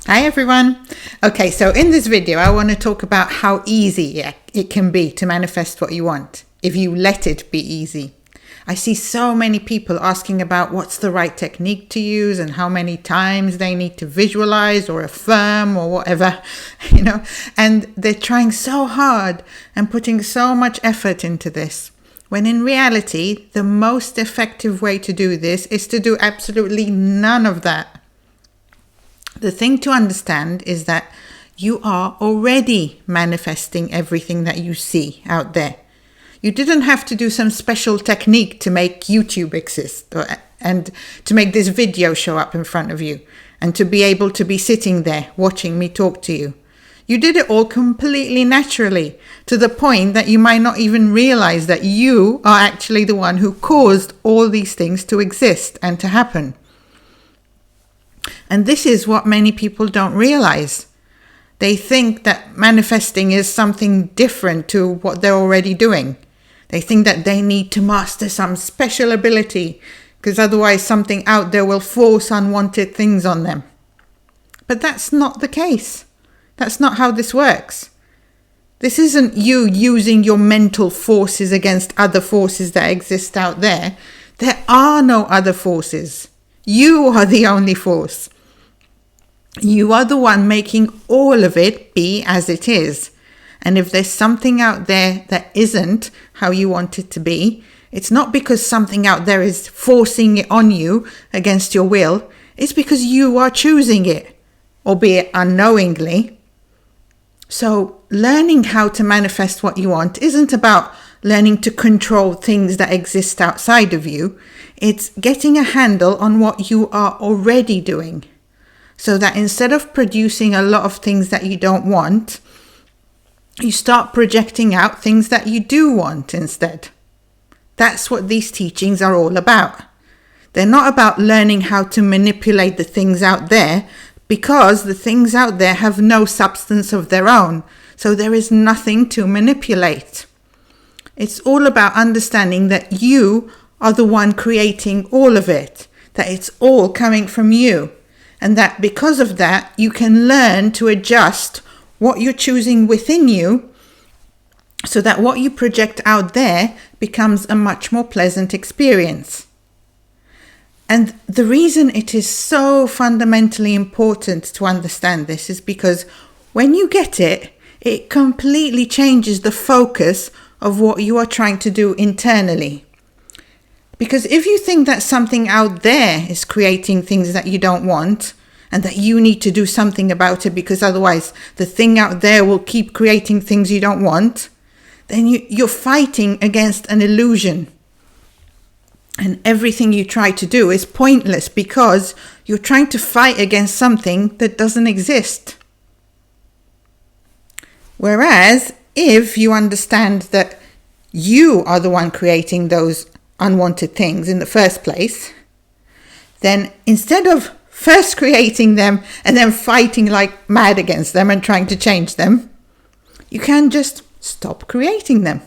Hi everyone. Okay, so in this video I want to talk about how easy it can be to manifest what you want if you let it be easy. I see so many people asking about what's the right technique to use and how many times they need to visualize or affirm or whatever, and they're trying so hard and putting so much effort into this. When in reality, the most effective way to do this is to do absolutely none of that. The thing to understand is that you are already manifesting everything that you see out there. You didn't have to do some special technique to make YouTube exist and to make this video show up in front of you and to be able to be sitting there watching me talk to you. You did it all completely naturally, to the point that you might not even realize that you are actually the one who caused all these things to exist and to happen. And this is what many people don't realize. They think that manifesting is something different to what they're already doing. They think that they need to master some special ability because otherwise something out there will force unwanted things on them. But that's not the case. That's not how this works. This isn't you using your mental forces against other forces that exist out there. There are no other forces. You are the only force. You are the one making all of it be as it is. And if there's something out there that isn't how you want it to be, it's not because something out there is forcing it on you against your will. It's because you are choosing it, albeit unknowingly. So learning how to manifest what you want isn't about learning to control things that exist outside of you. It's getting a handle on what you are already doing, so that instead of producing a lot of things that you don't want, you start projecting out things that you do want instead. That's what these teachings are all about. They're not about learning how to manipulate the things out there, because the things out there have no substance of their own, so there is nothing to manipulate. It's all about understanding that you are the one creating all of it, that it's all coming from you, and that because of that, you can learn to adjust what you're choosing within you so that what you project out there becomes a much more pleasant experience. And the reason it is so fundamentally important to understand this is because when you get it, it completely changes the focus of what you are trying to do internally. Because if you think that something out there is creating things that you don't want and that you need to do something about it because otherwise the thing out there will keep creating things you don't want, then you're fighting against an illusion. And everything you try to do is pointless because you're trying to fight against something that doesn't exist. Whereas if you understand that you are the one creating those unwanted things in the first place, then instead of first creating them and then fighting like mad against them and trying to change them, you can just stop creating them.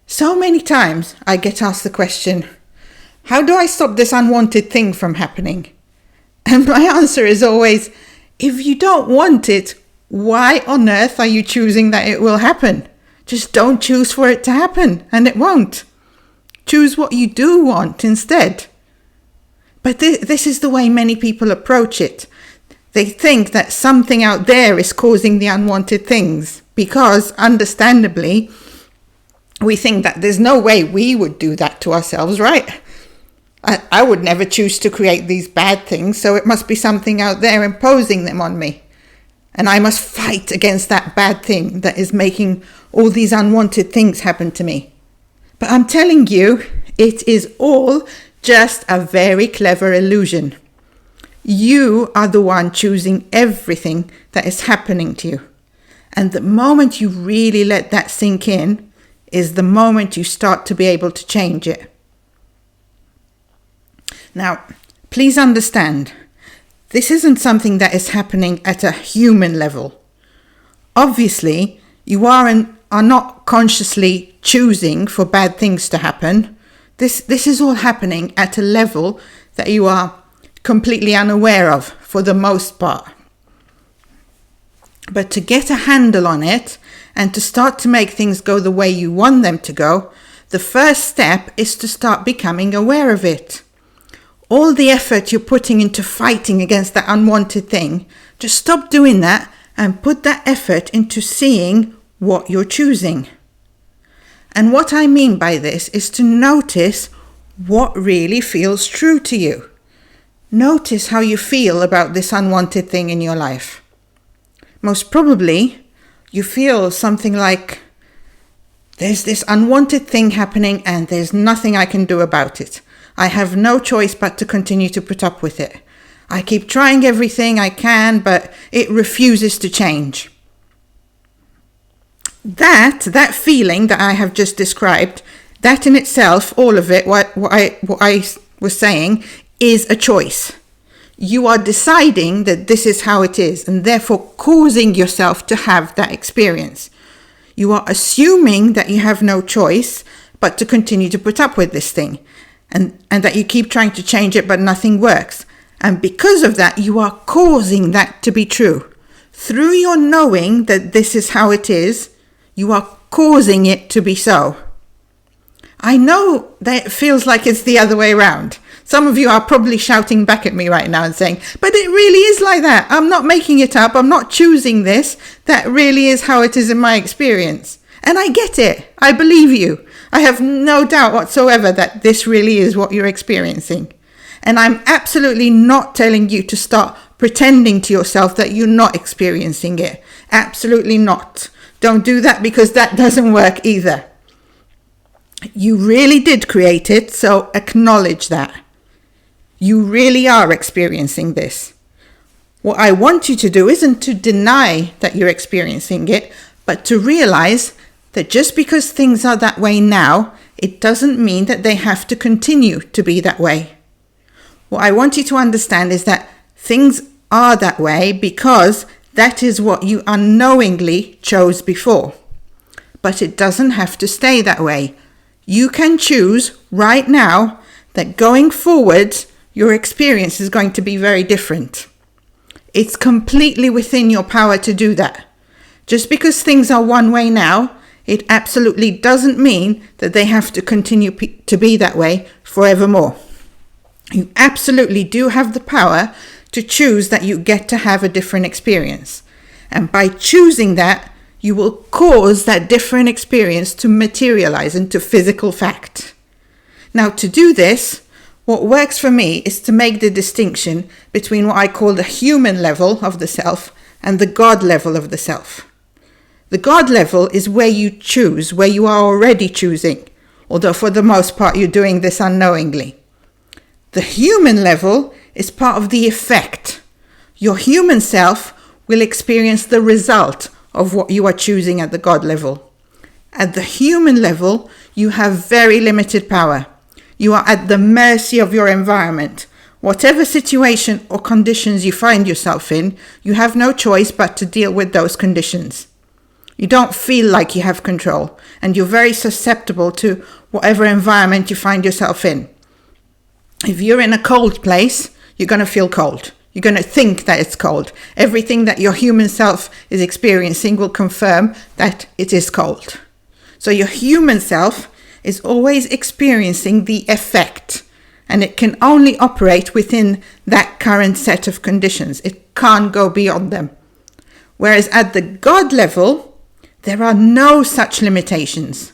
So many times I get asked the question, how do I stop this unwanted thing from happening? And my answer is always, if you don't want it, why on earth are you choosing that it will happen? Just don't choose for it to happen and it won't. Choose what you do want instead. But this is the way many people approach it. They think that something out there is causing the unwanted things because, understandably, we think that there's no way we would do that to ourselves, right? I would never choose to create these bad things, so it must be something out there imposing them on me. And I must fight against that bad thing that is making all these unwanted things happen to me. But I'm telling you, it is all just a very clever illusion. You are the one choosing everything that is happening to you. And the moment you really let that sink in is the moment you start to be able to change it. Now, please understand, this isn't something that is happening at a human level. Obviously, you are not consciously choosing for bad things to happen. This is all happening at a level that you are completely unaware of for the most part. But to get a handle on it and to start to make things go the way you want them to go, the first step is to start becoming aware of it. All the effort you're putting into fighting against that unwanted thing, just stop doing that and put that effort into seeing what you're choosing. And what I mean by this is to notice what really feels true to you. Notice how you feel about this unwanted thing in your life. Most probably, you feel something like, there's this unwanted thing happening and there's nothing I can do about it. I have no choice but to continue to put up with it. I keep trying everything I can, but it refuses to change. That feeling that I have just described, that in itself, all of it, what I was saying, is a choice. You are deciding that this is how it is and therefore causing yourself to have that experience. You are assuming that you have no choice but to continue to put up with this thing and that you keep trying to change it but nothing works. And because of that, you are causing that to be true. Through your knowing that this is how it is, you are causing it to be so. I know that it feels like it's the other way around. Some of you are probably shouting back at me right now and saying, but it really is like that. I'm not making it up. I'm not choosing this. That really is how it is in my experience. And I get it. I believe you. I have no doubt whatsoever that this really is what you're experiencing. And I'm absolutely not telling you to start pretending to yourself that you're not experiencing it. Absolutely not. Don't do that, because that doesn't work either. You really did create it, so acknowledge that. You really are experiencing this. What I want you to do isn't to deny that you're experiencing it, but to realize that just because things are that way now, it doesn't mean that they have to continue to be that way. What I want you to understand is that things are that way because that is what you unknowingly chose before. But it doesn't have to stay that way. You can choose right now that going forward, your experience is going to be very different. It's completely within your power to do that. Just because things are one way now, it absolutely doesn't mean that they have to continue to be that way forevermore. You absolutely do have the power to choose that you get to have a different experience. And by choosing that, you will cause that different experience to materialize into physical fact. Now, to do this, what works for me is to make the distinction between what I call the human level of the self and the God level of the self. The God level is where you choose, where you are already choosing, although for the most part you're doing this unknowingly. The human level is part of the effect. Your human self will experience the result of what you are choosing at the God level. At the human level, you have very limited power. You are at the mercy of your environment. Whatever situation or conditions you find yourself in, you have no choice but to deal with those conditions. You don't feel like you have control, and you're very susceptible to whatever environment you find yourself in. If you're in a cold place, you're going to feel cold. You're going to think that it's cold. Everything that your human self is experiencing will confirm that it is cold. So your human self is always experiencing the effect, and it can only operate within that current set of conditions. It can't go beyond them. Whereas at the God level, there are no such limitations.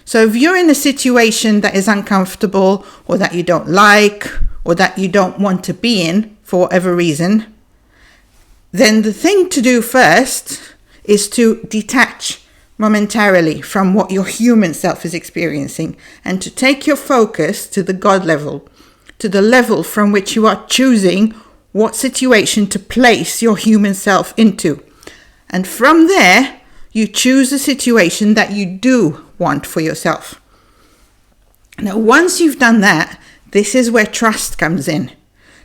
So if you're in a situation that is uncomfortable, or that you don't like, or that you don't want to be in for whatever reason, then the thing to do first is to detach momentarily from what your human self is experiencing and to take your focus to the God level, to the level from which you are choosing what situation to place your human self into. And from there, you choose a situation that you do want for yourself. Now, once you've done that, this is where trust comes in.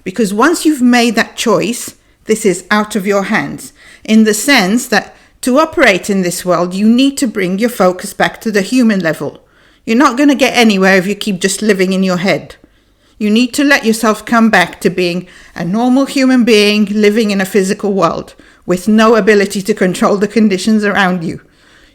Because once you've made that choice, this is out of your hands, in the sense that to operate in this world, you need to bring your focus back to the human level. You're not going to get anywhere if you keep just living in your head. You need to let yourself come back to being a normal human being living in a physical world with no ability to control the conditions around you.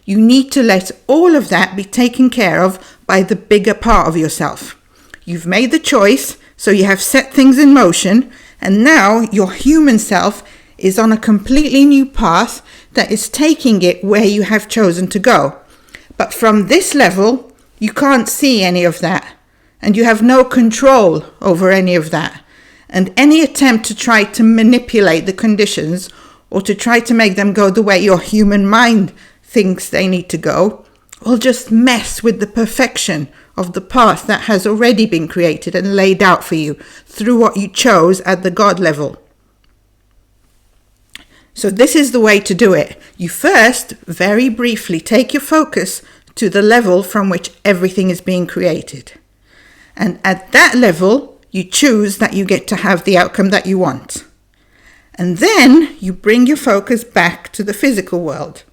You need to let all of that be taken care of by the bigger part of yourself. You've made the choice, so you have set things in motion, and now your human self is on a completely new path that is taking it where you have chosen to go. But from this level, you can't see any of that, and you have no control over any of that. And any attempt to try to manipulate the conditions or to try to make them go the way your human mind thinks they need to go will just mess with the perfection of the path that has already been created and laid out for you through what you chose at the God level. So this is the way to do it. You first, very briefly, take your focus to the level from which everything is being created. And at that level, you choose that you get to have the outcome that you want. And then you bring your focus back to the physical world.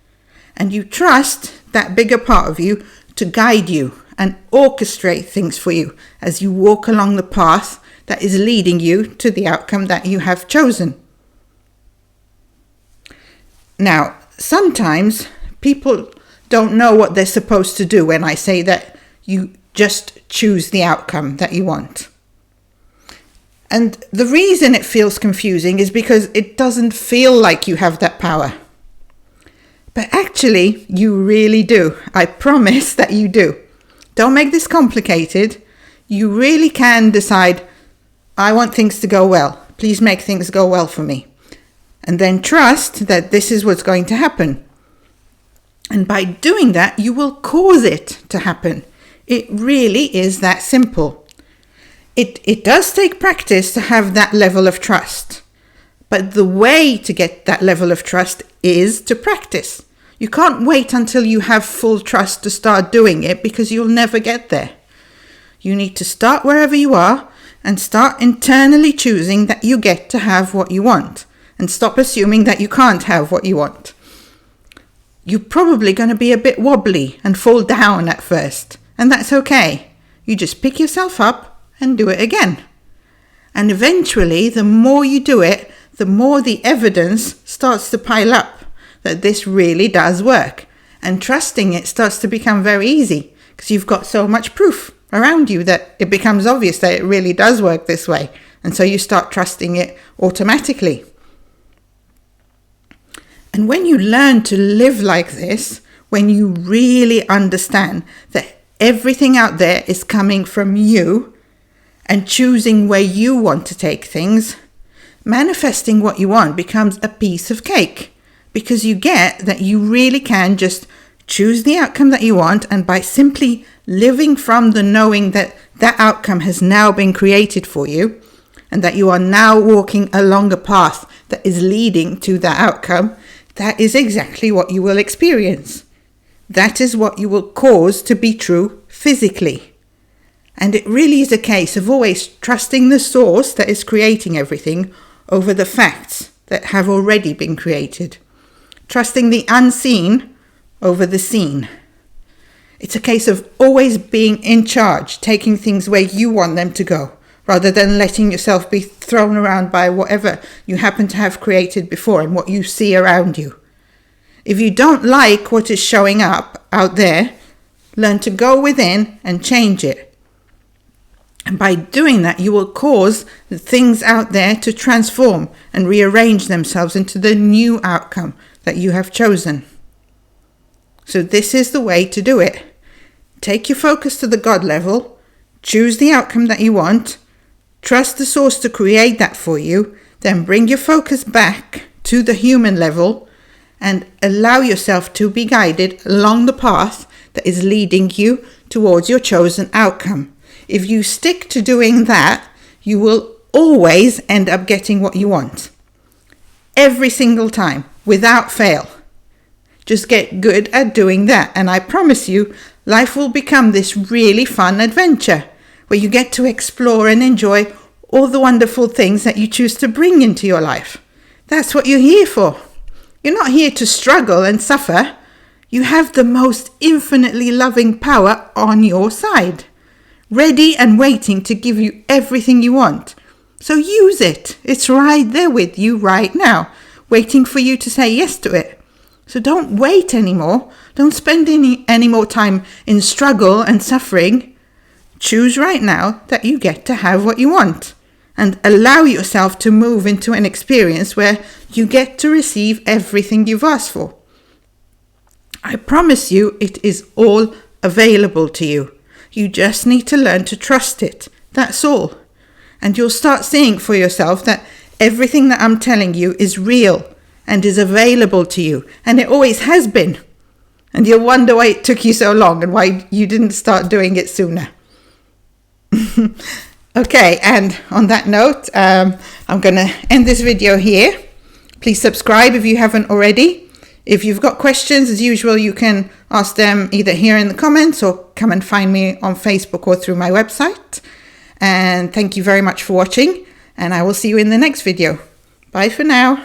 And you trust that bigger part of you to guide you and orchestrate things for you as you walk along the path that is leading you to the outcome that you have chosen. Now, sometimes people don't know what they're supposed to do when I say that you just choose the outcome that you want. And the reason it feels confusing is because it doesn't feel like you have that power. But actually, you really do. I promise that you do. Don't make this complicated. You really can decide, I want things to go well. Please make things go well for me. And then trust that this is what's going to happen. And by doing that, you will cause it to happen. It really is that simple. It does take practice to have that level of trust. But the way to get that level of trust is to practice. You can't wait until you have full trust to start doing it because you'll never get there. You need to start wherever you are and start internally choosing that you get to have what you want. And stop assuming that you can't have what you want. You're probably going to be a bit wobbly and fall down at first. And that's okay. You just pick yourself up and do it again. And eventually, the more you do it, the more the evidence starts to pile up that this really does work. And trusting it starts to become very easy because you've got so much proof around you that it becomes obvious that it really does work this way. And so you start trusting it automatically. And when you learn to live like this, when you really understand that everything out there is coming from you and choosing where you want to take things, manifesting what you want becomes a piece of cake because you get that you really can just choose the outcome that you want, and by simply living from the knowing that that outcome has now been created for you and that you are now walking along a path that is leading to that outcome, that is exactly what you will experience. That is what you will cause to be true physically. And it really is a case of always trusting the source that is creating everything over the facts that have already been created. Trusting the unseen over the seen. It's a case of always being in charge, taking things where you want them to go, rather than letting yourself be thrown around by whatever you happen to have created before and what you see around you. If you don't like what is showing up out there, learn to go within and change it. And by doing that, you will cause the things out there to transform and rearrange themselves into the new outcome that you have chosen. So this is the way to do it. Take your focus to the God level, choose the outcome that you want, trust the source to create that for you, then bring your focus back to the human level and allow yourself to be guided along the path that is leading you towards your chosen outcome. If you stick to doing that, you will always end up getting what you want. Every single time, without fail. Just get good at doing that, and I promise you, life will become this really fun adventure where you get to explore and enjoy all the wonderful things that you choose to bring into your life. That's what you're here for. You're not here to struggle and suffer. You have the most infinitely loving power on your side. ready and waiting to give you everything you want. So use it. It's right there with you right now, waiting for you to say yes to it. So don't wait anymore. Don't spend any more time in struggle and suffering. Choose right now that you get to have what you want, and allow yourself to move into an experience where you get to receive everything you've asked for. I promise you it is all available to you. You just need to learn to trust it. That's all. And you'll start seeing for yourself that everything that I'm telling you is real and is available to you. And it always has been. And you'll wonder why it took you so long and why you didn't start doing it sooner. Okay, and on that note, I'm going to end this video here. Please subscribe if you haven't already. If you've got questions, as usual, you can ask them either here in the comments or come and find me on Facebook or through my website. And thank you very much for watching, and I will see you in the next video. Bye for now.